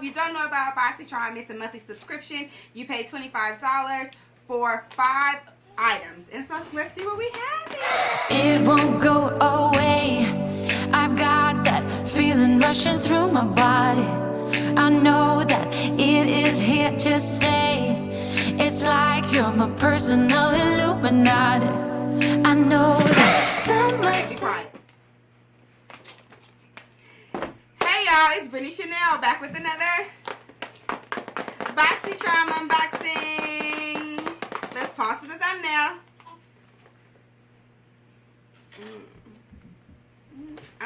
If you don't know about BoxyCharm, it's a monthly subscription. You pay $25 for 5 items. And so let's see what we have here. It won't go away. I've got that feeling rushing through my body. I know that it is here to stay. It's like you're my personal Illuminati. I know that some might say. Hey y'all, it's britneyschanel back with another BoxyCharm unboxing. Let's pause for the thumbnail.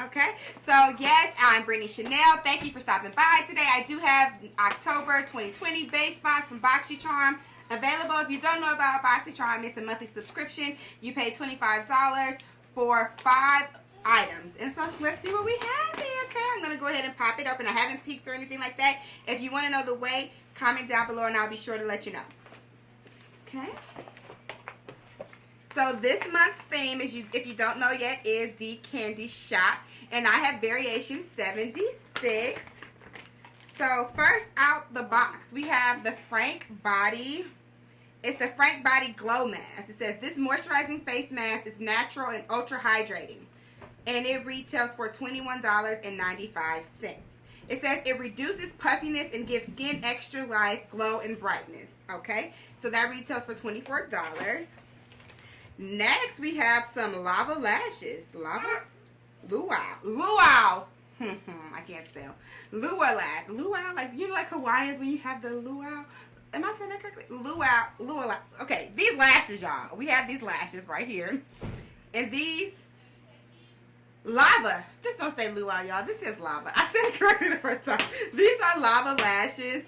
Okay, so yes, I'm britneyschanel. Thank you for stopping by today. I do have October 2020 base box from BoxyCharm available. If you don't know about BoxyCharm, it's a monthly subscription. You pay $25 for 5 items. And so let's see what we have here. Okay, I'm going to go ahead and pop it open. I haven't peeked or anything like that. If you want to know the way, comment down below and I'll be sure to let you know. Okay. So this month's theme, is if you don't know yet, is the candy shop. And I have variation 76. So first out the box, we have the Frank Body. It's the Frank Body Glow Mask. It says, this moisturizing face mask is natural and ultra hydrating. And it retails for $21.95. It says it reduces puffiness and gives skin extra life, glow, and brightness. Okay, so that retails for $24. Next, we have some lava lashes. Luau. I can't spell. Luau, like, you know, like Hawaiians when you have the luau. Am I saying that correctly? Luau. Okay, these lashes, y'all. We have these lashes right here. And these lava. Just don't say luau, y'all. This is lava. I said it correctly the first time. These are lava lashes,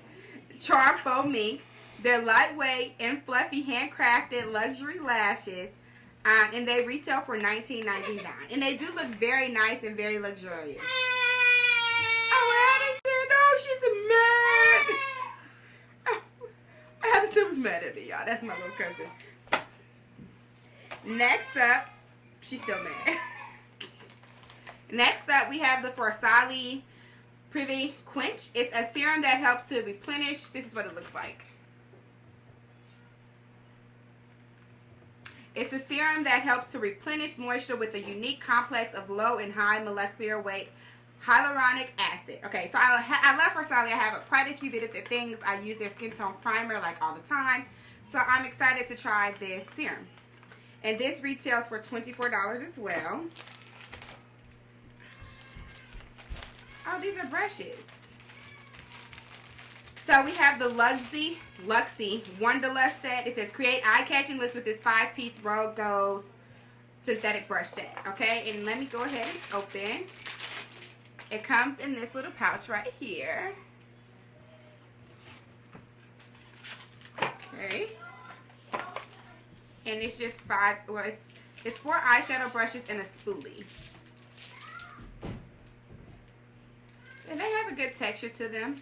charm faux mink. They're lightweight and fluffy, handcrafted luxury lashes, and they retail for $19.99. And they do look very nice and very luxurious. Oh, Addison, oh, she's mad. Oh, Addison was mad at me, y'all. That's my little cousin. Next up, she's still mad. Next up, we have the Forsali Privy Quench. It's a serum that helps to replenish. This is what it looks like. It's a serum that helps to replenish moisture with a unique complex of low and high molecular weight hyaluronic acid. Okay, so I love Forsali. I have quite a few bit of the things. I use their skin tone primer like all the time. So I'm excited to try this serum. And this retails for $24 as well. Oh, these are brushes. So we have the Luxy Wonderlust set. It says create eye-catching looks with this 5-piece Rogue Gold synthetic brush set. Okay, and let me go ahead and open. It comes in this little pouch right here. Okay. And it's just it's 4 eyeshadow brushes and a spoolie. And they have a good texture to them.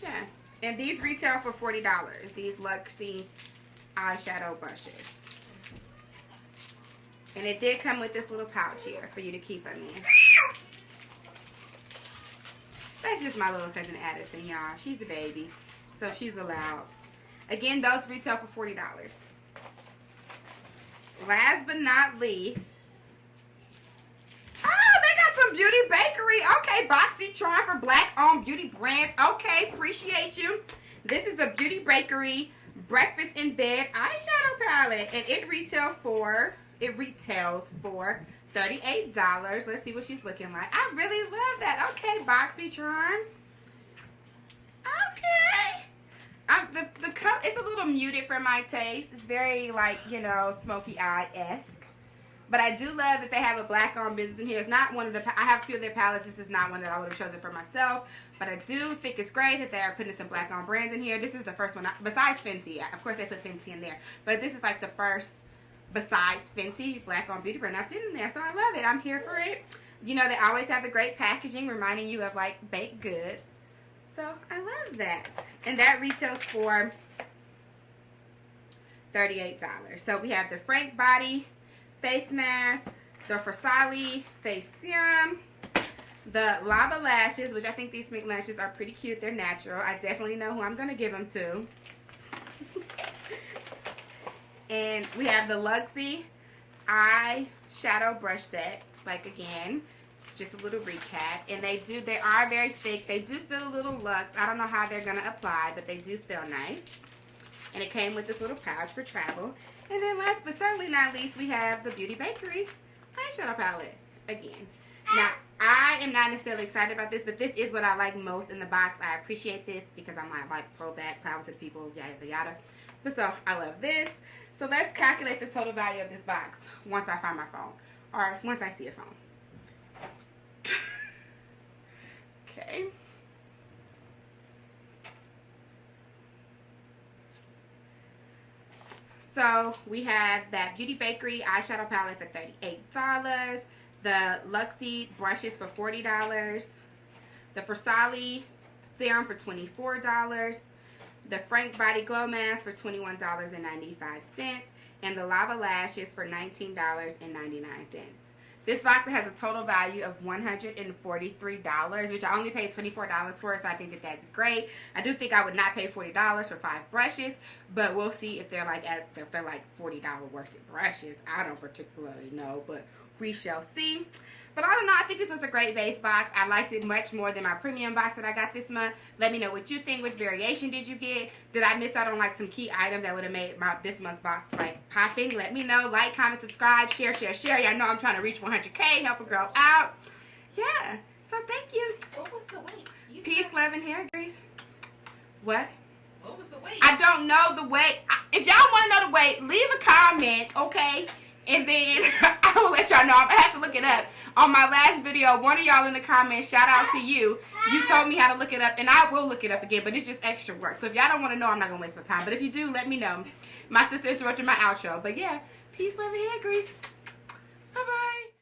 Yeah. And these retail for $40. These Luxy eyeshadow brushes. And it did come with this little pouch here for you to keep them in. That's just my little cousin Addison, y'all. She's a baby, so she's allowed. Again, those retail for $40. Last but not least, Beauty Bakery. Okay, BoxyCharm for black-owned beauty brands. Okay, appreciate you. This is the Beauty Bakery Breakfast in Bed eyeshadow palette, and it retails for $38. Let's see what she's looking like. I really love that. Okay, BoxyCharm. Okay. The color is a little muted for my taste. It's very, like, you know, smoky eye-esque. But I do love that they have a black-owned business in here. It's not one of the, I have a few of their palettes. This is not one that I would have chosen for myself. But I do think it's great that they are putting some black-owned brands in here. This is the first one, besides Fenty. Of course, they put Fenty in there. But this is like the first, besides Fenty, black-owned beauty brand I've seen in there. So I love it. I'm here for it. You know, they always have the great packaging, reminding you of, like, baked goods. So I love that. And that retails for $38. So we have the Frank Body face mask, the Forsali face serum, The lava lashes, which I think these pink lashes are pretty cute. They're natural. I definitely know who I'm going to give them to. And we have the Luxie eyeshadow brush set. Like, again, just a little recap. And they are very thick. They do feel a little luxe. I don't know how they're going to apply, but they do feel nice. And it came with this little pouch for travel. And then last but certainly not least, we have the Beauty Bakery eyeshadow palette. Again. Now, I am not necessarily excited about this, but this is what I like most in the box. I appreciate this because I'm like throwback, power to the people, yada yada. But so, I love this. So let's calculate the total value of this box once I find my phone. Or once I see a phone. Okay. So we have that Beauty Bakery eyeshadow palette for $38. The Luxie brushes for $40. The Versali serum for $24. The Frank Body Glow Mask for $21.95. And the Lava Lashes for $19.99. This box has a total value of $143, which I only paid $24 for, so I think that that's great. I do think I would not pay $40 for 5 brushes, but we'll see if they're like $40 worth of brushes. I don't particularly know, but we shall see. But all in all, I think this was a great base box. I liked it much more than my premium box that I got this month. Let me know what you think. Which variation did you get? Did I miss out on like some key items that would have made this month's box like popping? Let me know. Like, comment, subscribe, share. Y'all know I'm trying to reach 100K. Help a girl out. Yeah. So thank you. What was the weight? Peace, love, and hair grease. What? What was the weight? I don't know the weight. If y'all want to know the weight, leave a comment, okay? And then I will let y'all know. I'm going to have to look it up. On my last video, one of y'all in the comments, shout out to you. You told me how to look it up, and I will look it up again, but it's just extra work. So if y'all don't want to know, I'm not going to waste my time. But if you do, let me know. My sister interrupted my outro. But yeah, peace, love, and hair grease. Bye-bye.